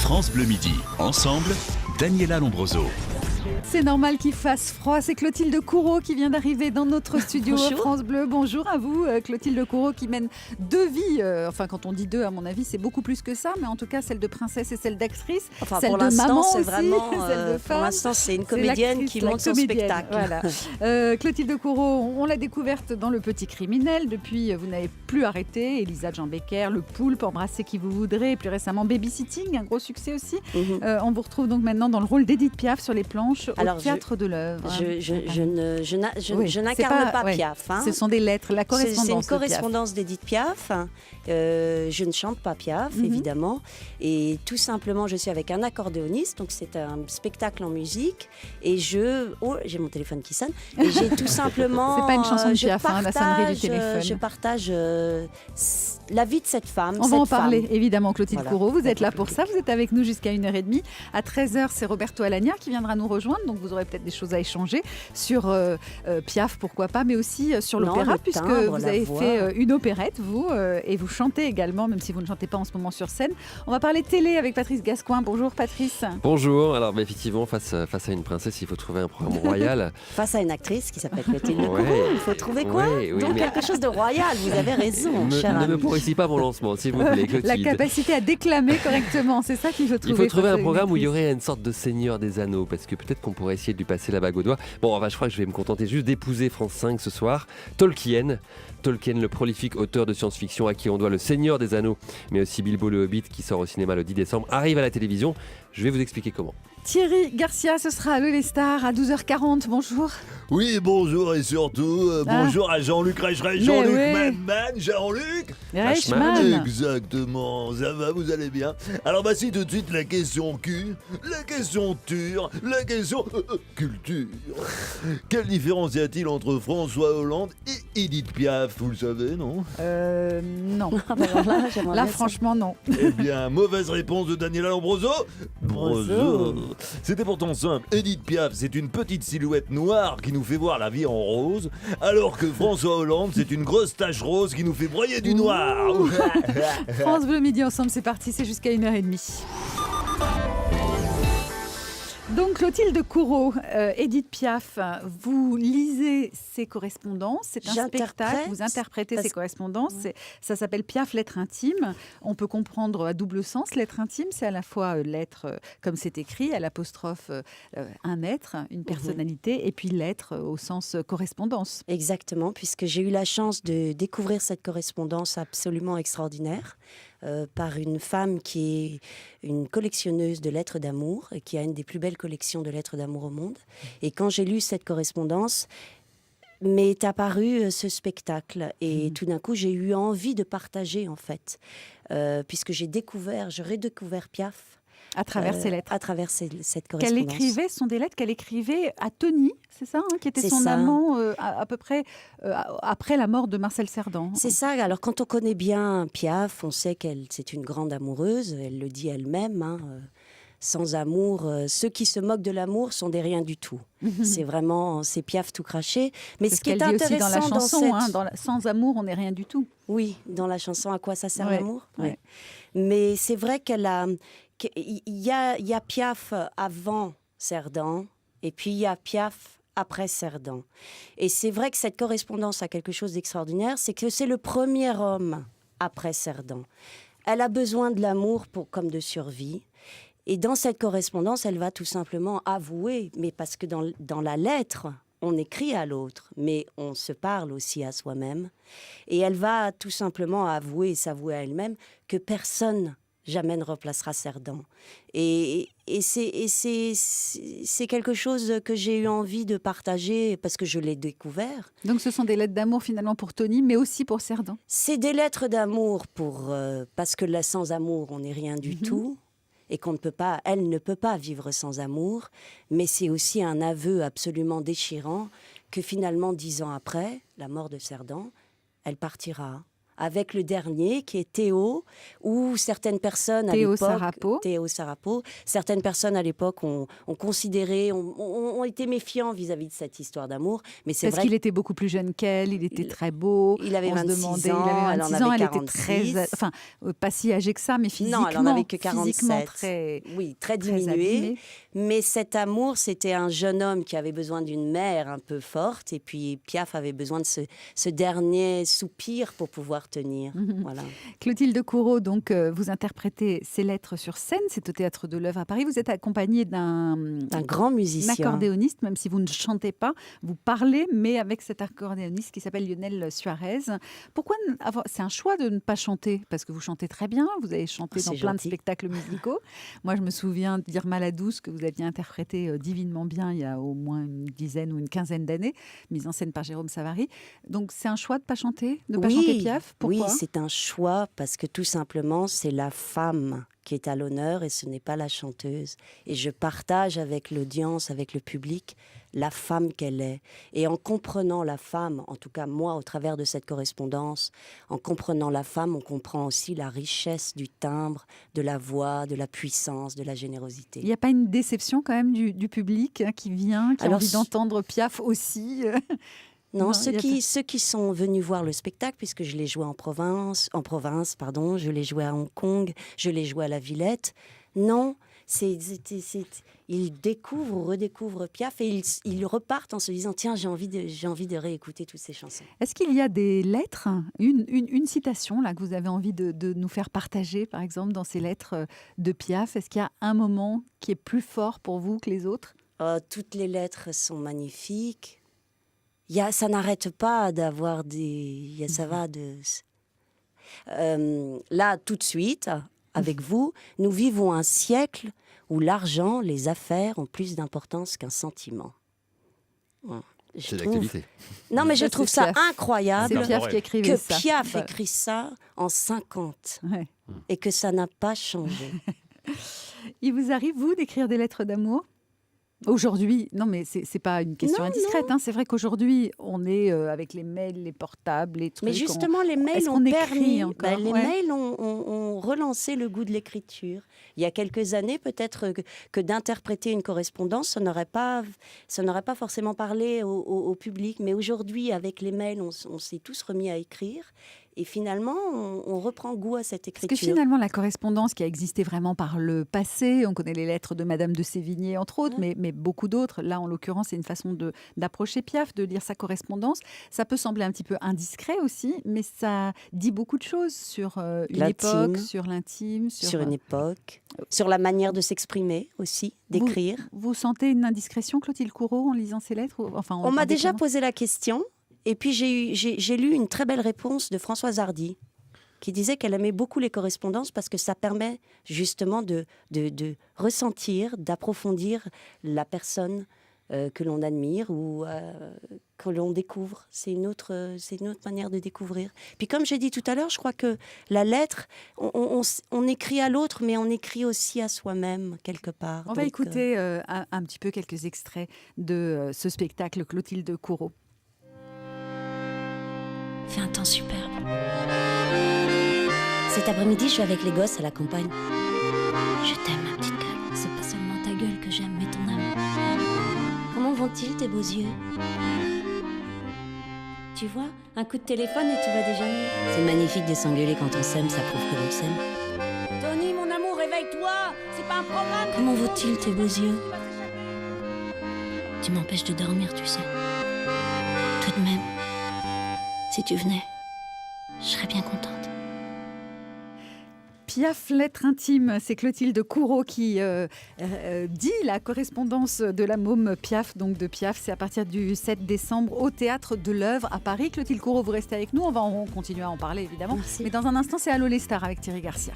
France Bleu Midi. Ensemble, Daniela Lombroso. C'est normal qu'il fasse froid. C'est Clotilde Courreau qui vient d'arriver dans notre studio France Bleu. Bonjour à vous, Clotilde Courreau, qui mène deux vies. Enfin, quand on dit deux, à mon avis, c'est beaucoup plus que ça. Mais en tout cas, celle de princesse et celle d'actrice. Enfin, celle pour de l'instant, maman c'est aussi, vraiment. celle de femme. Pour l'instant, c'est une comédienne qui monte son spectacle. Voilà. Clotilde Courreau, on l'a découverte dans Le Petit Criminel. Depuis, vous n'avez plus arrêté. Elisa Jean Becker, Le Poulpe, Embrasser qui vous voudrez. Et plus récemment, Babysitting, un gros succès aussi. On vous retrouve donc maintenant dans le rôle d'Édith Piaf sur les planches au Théâtre de l'Œuvre. Je n'incarne pas Piaf. Ce sont des lettres, la correspondance. C'est une correspondance d'Édith Piaf. Je ne chante pas Piaf, évidemment. Et tout simplement, je suis avec un accordéoniste. Donc, c'est un spectacle en musique. Et j'ai mon téléphone qui sonne. Et j'ai tout simplement. C'est pas une chanson de Piaf, la sonnerie du téléphone. Je partage la vie de cette femme. On va en parler, évidemment, Clotilde Courreau. Vous êtes là pour ça. Vous êtes avec nous jusqu'à 1h30. À 13h, c'est Roberto Alagna qui viendra nous rejoindre. Donc, vous aurez peut-être des choses à échanger sur Piaf, pourquoi pas, mais aussi sur l'opéra, puisque vous avez fait une opérette, vous, et vous chantez également, même si vous ne chantez pas en ce moment sur scène. On va parler télé avec Patrice Gascoin. Bonjour Patrice. Bonjour. Alors effectivement, face à une princesse, il faut trouver un programme royal. Face à une actrice qui s'appelle Clotilde Courreau, il faut trouver quoi Donc quelque chose de royal, vous avez raison, cher ami. Ne me pourrissez pas mon lancement, s'il vous plaît, Clotilde. La capacité à déclamer correctement, c'est ça qu'il faut trouver. Il faut trouver un programme où il y aurait une sorte de Seigneur des Anneaux, parce que peut-être qu'on pourrait essayer de lui passer la bague au doigt. Bon, je crois que je vais me contenter juste d'épouser France 5 ce soir. Tolkien, le prolifique auteur de science-fiction à qui on doit le Seigneur des Anneaux, mais aussi Bilbo le Hobbit qui sort au cinéma le 10 décembre, arrive à la télévision. Je vais vous expliquer comment. Thierry Garcia, ce sera à Le Lestar à 12h40. Bonjour. Oui, bonjour et surtout, bonjour à Jean-Luc Reichmann. Jean-Luc Reichmann. Exactement, ça va, vous allez bien? Alors voici tout de suite la question Q, la question Tur, la question culture. Quelle différence y a-t-il entre François Hollande et Édith Piaf, vous le savez, non? Non. Alors là franchement, non. Eh bien, mauvaise réponse de Daniela Lombroso. C'était pourtant simple. Édith Piaf, c'est une petite silhouette noire qui nous fait voir la vie en rose, alors que François Hollande, c'est une grosse tache rose qui nous fait broyer du noir. France Bleu Midi ensemble, c'est parti, c'est jusqu'à 1h30. Donc Clotilde Courreau, Édith Piaf, vous lisez ses correspondances, c'est un spectacle, vous interprétez ses correspondances, ça s'appelle Piaf, lettre intime. On peut comprendre à double sens, lettre intime, c'est à la fois lettre, comme c'est écrit, à l'apostrophe un être, une personnalité, et puis lettre au sens correspondance. Exactement, puisque j'ai eu la chance de découvrir cette correspondance absolument extraordinaire. Par une femme qui est une collectionneuse de lettres d'amour et qui a une des plus belles collections de lettres d'amour au monde. Et quand j'ai lu cette correspondance, m'est apparu ce spectacle. Et tout d'un coup, j'ai eu envie de partager, en fait, puisque j'ai redécouvert Piaf. À travers ces lettres. À travers cette correspondance. Qu'elle écrivait, ce sont des lettres qu'elle écrivait à Tony, c'est ça, qui était son amant à peu près après la mort de Marcel Cerdan. C'est ça. Alors quand on connaît bien Piaf, on sait c'est une grande amoureuse. Elle le dit elle-même. Sans amour, ceux qui se moquent de l'amour sont des rien du tout. C'est Piaf tout craché. Mais ce qui est intéressant aussi dans la chanson, sans amour, on n'est rien du tout. Oui, dans la chanson, à quoi ça sert l'amour? Ouais. Mais c'est vrai qu'il y a Piaf avant Cerdan, et puis il y a Piaf après Cerdan. Et c'est vrai que cette correspondance a quelque chose d'extraordinaire, c'est que c'est le premier homme après Cerdan. Elle a besoin de l'amour comme de survie. Et dans cette correspondance, elle va tout simplement avouer, mais parce que dans la lettre, on écrit à l'autre, mais on se parle aussi à soi-même. Et elle va tout simplement s'avouer à elle-même que personne jamais ne remplacera Cerdan. Et c'est quelque chose que j'ai eu envie de partager parce que je l'ai découvert. Donc ce sont des lettres d'amour finalement pour Tony, mais aussi pour Cerdan. C'est des lettres d'amour parce que sans amour, on n'est rien du tout. Et elle ne peut pas vivre sans amour, mais c'est aussi un aveu absolument déchirant que finalement, 10 ans après la mort de Cerdan, elle partira avec le dernier qui est Théo, où certaines personnes à l'époque... Théo Sarapo. Certaines personnes à l'époque ont considéré, ont été méfiants vis-à-vis de cette histoire d'amour. Mais c'est vrai qu'il était beaucoup plus jeune qu'elle, il était très beau. Il avait 26 ans, il avait 26 ans, elle était 46. Enfin, pas si âgée que ça, mais physiquement... Non, elle en avait que 47. Très diminuée. Mais cet amour, c'était un jeune homme qui avait besoin d'une mère un peu forte. Et puis Piaf avait besoin de ce dernier soupir pour pouvoir tenir. Voilà. Clotilde Courreau, donc, vous interprétez ces lettres sur scène, c'est au Théâtre de l'Œuvre à Paris. Vous êtes accompagnée d'un grand musicien, accordéoniste, même si vous ne chantez pas, vous parlez, mais avec cet accordéoniste qui s'appelle Lionel Suarez. Pourquoi c'est un choix de ne pas chanter? Parce que vous chantez très bien, vous avez chanté dans plein de spectacles musicaux. Moi, je me souviens d'Irma la Douce, que vous aviez interprété divinement bien il y a au moins une dizaine ou une quinzaine d'années, mise en scène par Jérôme Savary. Donc, c'est un choix de ne pas chanter, de ne pas chanter Piaf? Pourquoi? Oui, c'est un choix parce que tout simplement, c'est la femme qui est à l'honneur et ce n'est pas la chanteuse. Et je partage avec l'audience, avec le public, la femme qu'elle est. Et en comprenant la femme, en tout cas moi, au travers de cette correspondance, en comprenant la femme, on comprend aussi la richesse du timbre, de la voix, de la puissance, de la générosité. Il n'y a pas une déception quand même du public qui vient, qui a envie d'entendre Piaf aussi Non, ceux qui sont venus voir le spectacle, puisque je l'ai joué en province, je l'ai joué à Hong Kong, je l'ai joué à la Villette. Non, ils découvrent ou redécouvrent Piaf et ils repartent en se disant tiens, j'ai envie de réécouter toutes ces chansons. Est-ce qu'il y a des lettres, une citation là que vous avez envie de nous faire partager, par exemple, dans ces lettres de Piaf? Est-ce qu'il y a un moment qui est plus fort pour vous que les autres? Toutes les lettres sont magnifiques. Ça n'arrête pas d'avoir des... ça va de... là, tout de suite, avec vous, nous vivons un siècle où l'argent, les affaires ont plus d'importance qu'un sentiment. C'est l'actualité. Non, mais je trouve ça incroyable. C'est Piaf qui écrivait ça. Que Piaf écrit ça en 50 et que ça n'a pas changé. Il vous arrive, vous, d'écrire des lettres d'amour ? Aujourd'hui, non mais c'est pas une question indiscrète, hein. C'est vrai qu'aujourd'hui on est avec les mails, les portables, les trucs. Mais justement les mails ont permis, mails ont relancé le goût de l'écriture. Il y a quelques années peut-être que d'interpréter une correspondance, ça n'aurait pas forcément parlé au public. Mais aujourd'hui avec les mails, on s'est tous remis à écrire. Et finalement, on reprend goût à cette écriture. Parce que finalement, la correspondance qui a existé vraiment par le passé, on connaît les lettres de Madame de Sévigné, entre autres, mais beaucoup d'autres. Là, en l'occurrence, c'est une façon d'approcher Piaf, de lire sa correspondance. Ça peut sembler un petit peu indiscret aussi, mais ça dit beaucoup de choses sur une époque, sur l'intime. Sur une époque, sur la manière de s'exprimer aussi, d'écrire. Vous sentez une indiscrétion, Clotilde Courreau, en lisant ces lettres? On m'a déjà posé la question. Et puis j'ai lu une très belle réponse de Françoise Hardy qui disait qu'elle aimait beaucoup les correspondances parce que ça permet justement de ressentir, d'approfondir la personne que l'on admire ou que l'on découvre. C'est une autre manière de découvrir. Puis comme j'ai dit tout à l'heure, je crois que la lettre, on écrit à l'autre, mais on écrit aussi à soi-même quelque part. On va écouter un petit peu quelques extraits de ce spectacle Clotilde Courreau. Fait un temps superbe. Cet après-midi, je suis avec les gosses à la campagne. Je t'aime, ma petite gueule. C'est pas seulement ta gueule que j'aime, mais ton âme. Comment vont-ils, tes beaux yeux? Tu vois, un coup de téléphone et tu vas déjà mieux. C'est magnifique de s'engueuler quand on s'aime, ça prouve que l'on s'aime. Tony, mon amour, réveille-toi! C'est pas un programme! Comment vont-ils, tes beaux yeux? Tu m'empêches de dormir, tu sais. Tout de même. Si tu venais, je serais bien contente. Piaf, lettre intime, c'est Clotilde Courreau qui dit la correspondance de la môme Piaf, donc de Piaf. C'est à partir du 7 décembre au Théâtre de l'Œuvre à Paris. Clotilde Courreau, vous restez avec nous, on va continuer à en parler évidemment. Merci. Mais dans un instant, c'est Allô les stars avec Thierry Garcia.